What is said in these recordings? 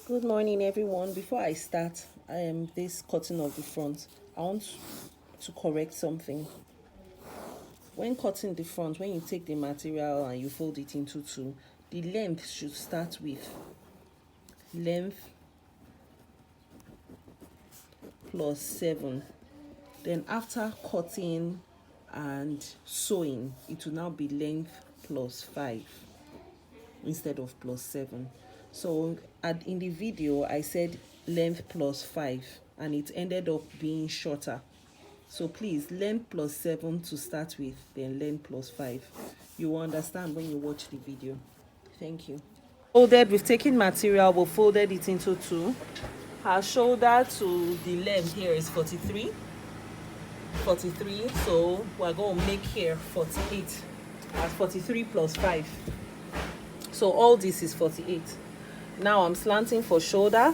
Good morning, everyone. Before I start this cutting of the front, I want to correct something. When cutting the front, when you take the material and you fold it into two, the length should start with length plus 7. Then after cutting and sewing, it will now be length plus 5 instead of plus 7. So in the video I said length plus 5 and it ended up being shorter. So please, length plus 7 to start with, then length plus 5. You will understand when you watch the video. Thank you. We've taken material, we've folded it into two. Her shoulder to the length here is 43, so we're going to make here 48 as 43 plus 5. So all this is 48. Now I'm slanting for shoulder.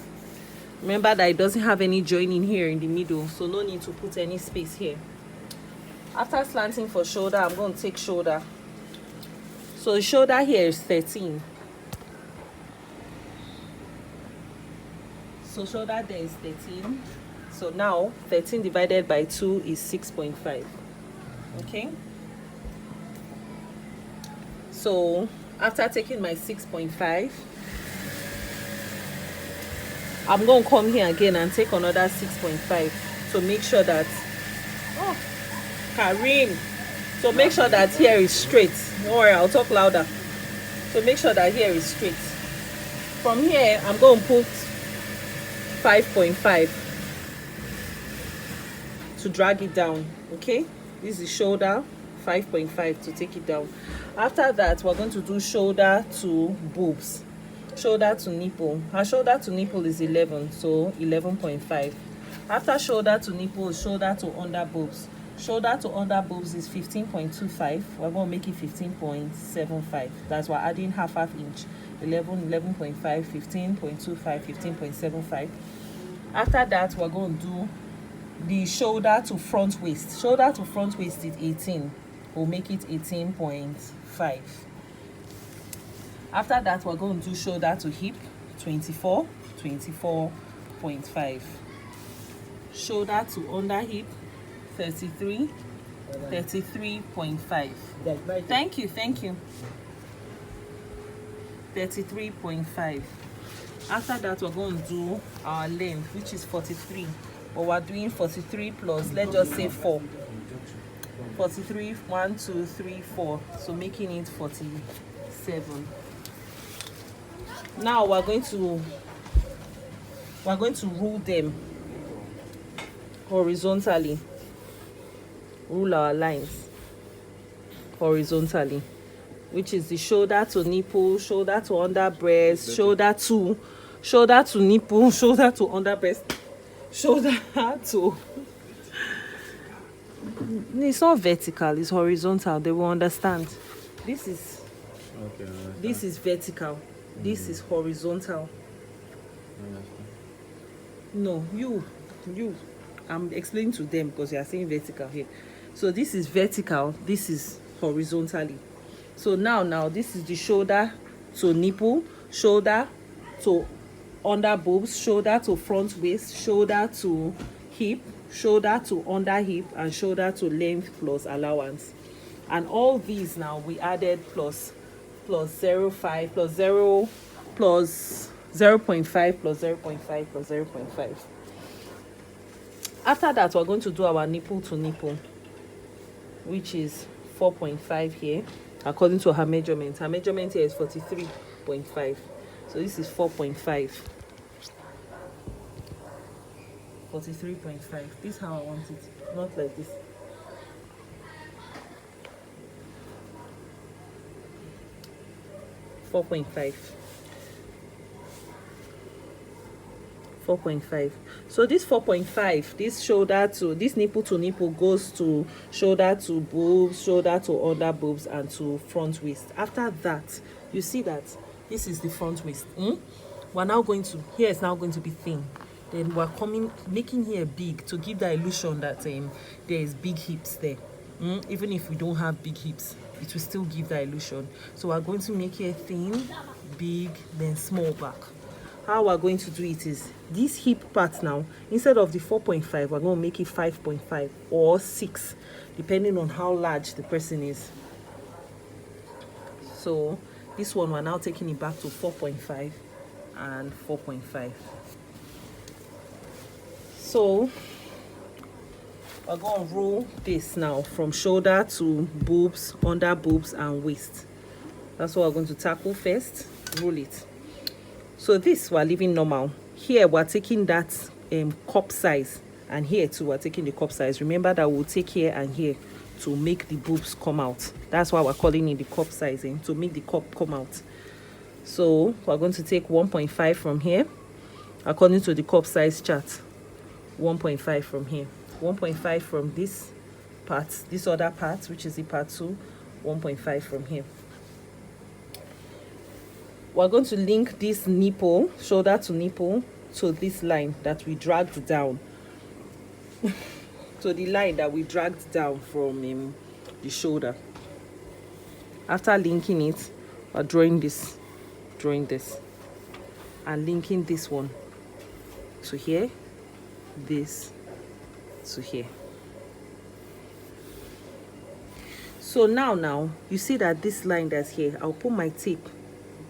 Remember that it doesn't have any joining here in the middle, so no need to put any space here. After slanting for shoulder, I'm going to take shoulder. So the shoulder here is 13. So shoulder there is 13. So now 13 divided by 2 is 6.5. Okay. So after taking my 6.5, I'm going to come here again and take another 6.5 to make sure that, Karim, so make sure that here is straight. Don't worry, I'll talk louder. So make sure that here is straight. From here, I'm going to put 5.5 to drag it down. Okay, this is shoulder, 5.5 to take it down. After that, we're going to do shoulder to boobs. Shoulder to nipple. Her shoulder to nipple is 11, so 11.5. After shoulder to nipple, shoulder to under boobs. Shoulder to under boobs is 15.25. We're going to make it 15.75. That's why adding half inch. 11, 11.5, 15.25, 15.75. After that, we're going to do the shoulder to front waist. Shoulder to front waist is 18. We'll make it 18.5. After that, we're going to do shoulder to hip, 24, 24.5. Shoulder to under hip, 33, 33.5. Thank you. 33.5. After that, we're going to do our length, which is 43. But we're doing 43 plus, let's just say 4. 43, 1, 2, 3, 4. So making it 47. Now we're going to rule them horizontally. Rule our lines horizontally, which is the shoulder to nipple, shoulder to under breast, shoulder to nipple, shoulder to under breast, shoulder to. It's not vertical, it's horizontal. They will understand. This is vertical. This is horizontal. No, you. I'm explaining to them because you are saying vertical here. So this is vertical. This is horizontally. So now this is the shoulder to nipple, shoulder to under boobs, shoulder to front waist, shoulder to hip, shoulder to under hip, and shoulder to length plus allowance. And all these now we added plus 0.5 plus 0 plus 0.5 plus 0.5 plus 0.5. After that, we're going to do our nipple to nipple, which is 4.5 here according to her measurement. Her measurement here is 43.5, so this is 4.5. 43.5. This is how I want it, not like this. 4.5. So this 4.5, this shoulder to this nipple to nipple goes to shoulder to boobs, shoulder to under boobs, and to front waist. After that, you see that this is the front waist. We're now going to, here is now going to be thin. Then we're making here big to give the illusion that there is big hips there. Even if we don't have big hips, it will still give the illusion. So we're going to make here thin, big, then small back. how we're going to do it is this hip part now, instead of the 4.5, we're going to make it 5.5 or 6, depending on how large the person is. So this one, we're now taking it back to 4.5 and 4.5. So we're going to roll this now from shoulder to boobs, under boobs, and waist. That's what we're going to tackle first. Roll it. So this, we're leaving normal. Here we're taking that cup size, and here too we're taking the cup size. Remember that we'll take here and here to make the boobs come out. That's why we're calling it the cup sizing, to make the cup come out. So we're going to take 1.5 from here, according to the cup size chart. 1.5 from here, 1.5 from this part, this other part, which is the part 2, 1.5 from here. We're going to link this nipple, shoulder to nipple, to this line that we dragged down. So the line that we dragged down from the shoulder. After linking it, we're drawing this, and linking this one to here, this to here. So now you see that this line that's here, I'll put my tape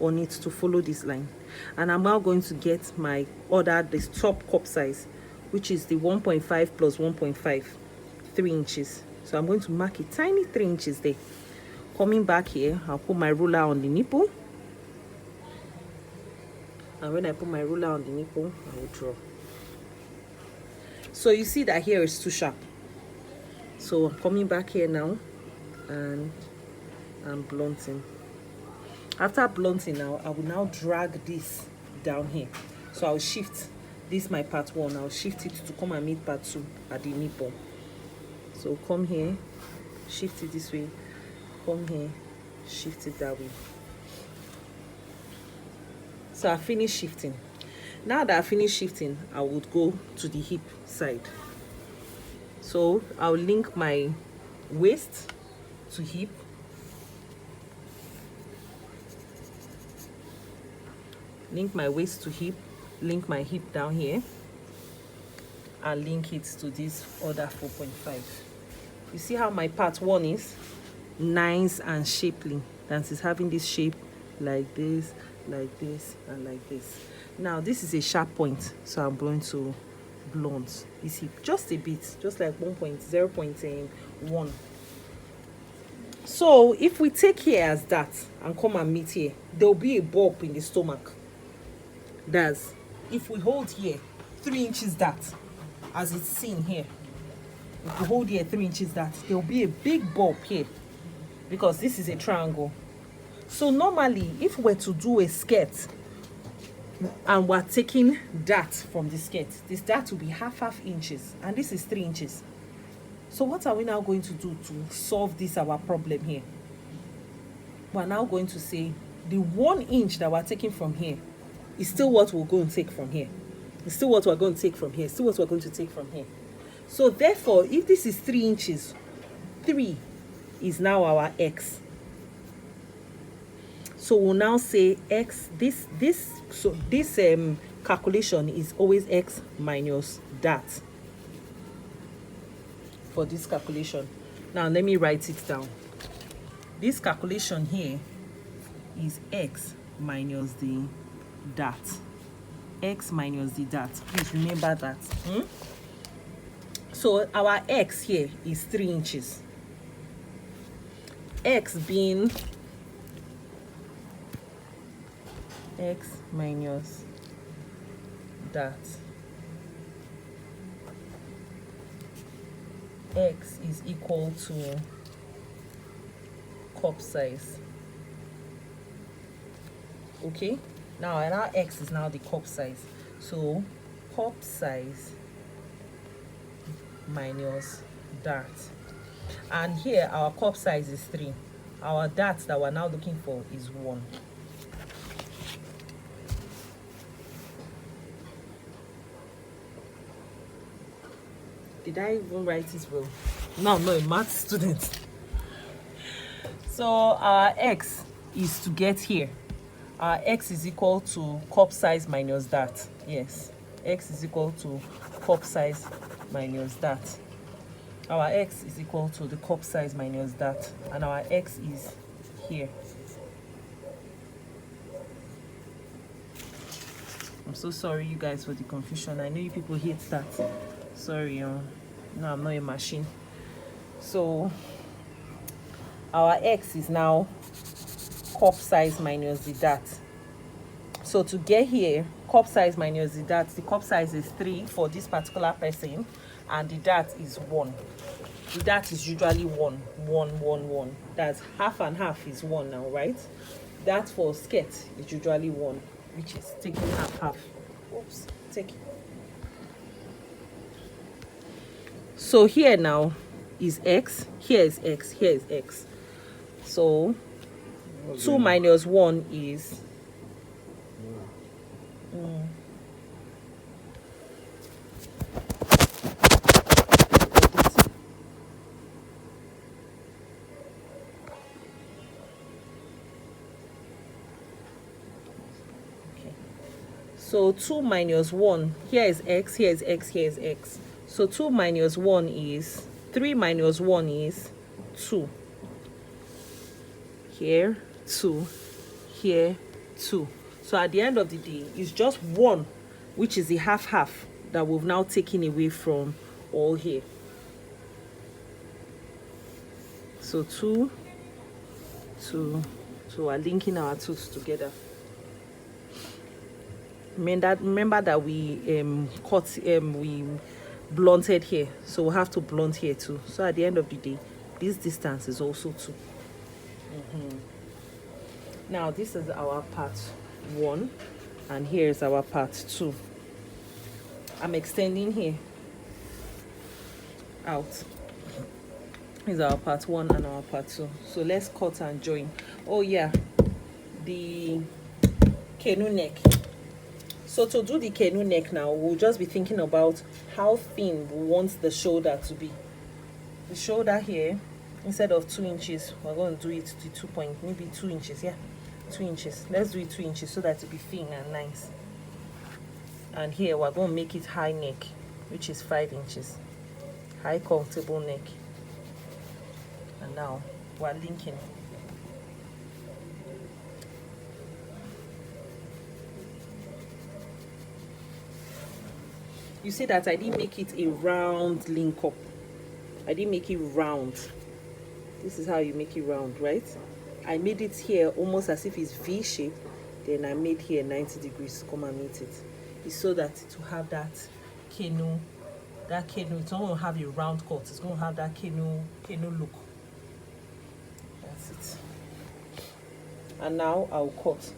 on it to follow this line, and I'm now going to get my this top cup size, which is the 1.5 plus 1.5, 3 inches. So I'm going to mark a tiny 3 inches there. Coming back here, I'll put my ruler on the nipple, and when I put my ruler on the nipple, I will draw. So you see that here is too sharp, so I'm coming back here now, and I'm blunting. After blunting now, I will now drag this down here. So I'll shift this, my part 1, I'll shift it to come and meet part 2 at the nipple. So come here, shift it this way, come here, shift it that way. So I finished shifting. Now that I finished shifting, I would go to the hip side. So I'll link my waist to hip, link my waist to hip, link my hip down here, and link it to this other 4.5. You see how my part 1 is nice and shapely, that is having this shape like this, and like this. Now this is a sharp point, so I'm going to blunt this hip just a bit, just like 0.1. So if we take here as that and come and meet here, there will be a bump in the stomach. That's if we hold here 3 inches that, as it's seen here. If we hold here 3 inches that, there will be a big bump here, because this is a triangle. So normally, if we're to do a skirt and we're taking that from the skirt, this that will be half inches, and this is 3 inches. So what are we now going to do to solve this our problem here? We're now going to say the 1 inch that we're taking from here is still what we're going to take from here. It's still what we're going to take from here. Still what we're going to take from here. So therefore, if this is 3 inches, 3 is now our x. So we'll now say x, this calculation is always x minus that for this calculation. Now let me write it down. This calculation here is x minus the that. X minus the that. Please remember that. So our x here is 3 inches. X being x minus that. X is equal to cup size. Okay, now our x is now the cup size. So cup size minus that. And here our cup size is 3. Our that we're now looking for is 1. Did I even write it well? No, I'm not a math student. So our x is to get here. our x is equal to cup size minus that. Yes, x is equal to cup size minus that. Our x is equal to the cup size minus that, and our x is here. I'm so sorry you guys for the confusion. I know you people hate that. Sorry, no, I'm not a machine. So our x is now cup size minus the dat. So to get here, cup size minus the dat, the cup size is 3 for this particular person, and the dat is 1. The dat is usually 1, 1, 1, 1. That's half and half is 1 now, right? That for skirt is usually 1, which is taking half, half. Oops, take it. So here now is x, here is x, here is x. So 2 minus 1 is so 2 minus 1, here is x, here is x, here is x. So 2 minus 1 is 3 minus 1 is 2. Here 2, here 2. So at the end of the day, it's just 1, which is the half half that we've now taken away from all here. So 2, 2, so we're linking our 2's together. Remember that we we blunted here, so we'll have to blunt here too. So at the end of the day, this distance is also 2. Now this is our part 1, and here is our part 2. I'm extending here out. Is our part 1 and our part 2. So let's cut and join. Oh yeah, the canoe neck. So to do the canoe neck now, we'll just be thinking about how thin we want the shoulder to be. The shoulder here, instead of 2 inches, we're going to do it to 2 point, maybe 2 inches. Yeah, 2 inches. Let's do it 2 inches so that it'll be thin and nice. And here we're going to make it high neck, which is 5 inches. High comfortable neck. And now we're linking. You see that I didn't make it a round link up. I didn't make it round. This is how you make it round, right? I made it here almost as if it's V shape. Then I made here 90 degrees to come and meet it. It's so that to have that canoe, it's not going to have a round cut. It's going to have that canoe look. That's it. And now I'll cut.